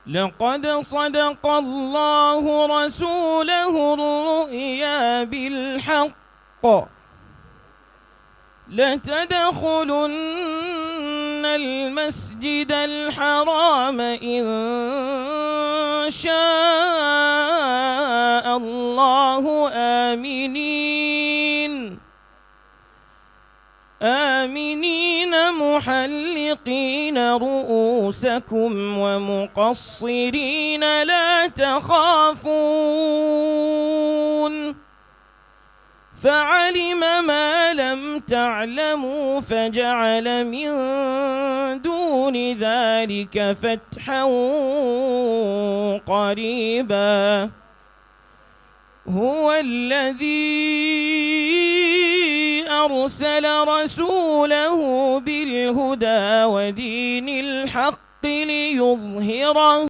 لقد صدق الله رسوله الرؤيا بالحق لتدخلن المسجد الحرام إن شاء الله آمنين محلقين رؤوسكم ومقصرين لا تخافون فعلم ما لم تعلموا فجعل من دون ذلك فتحا قريبا هو الذي أرسل رسوله بالهدى ودين الحق ليظهره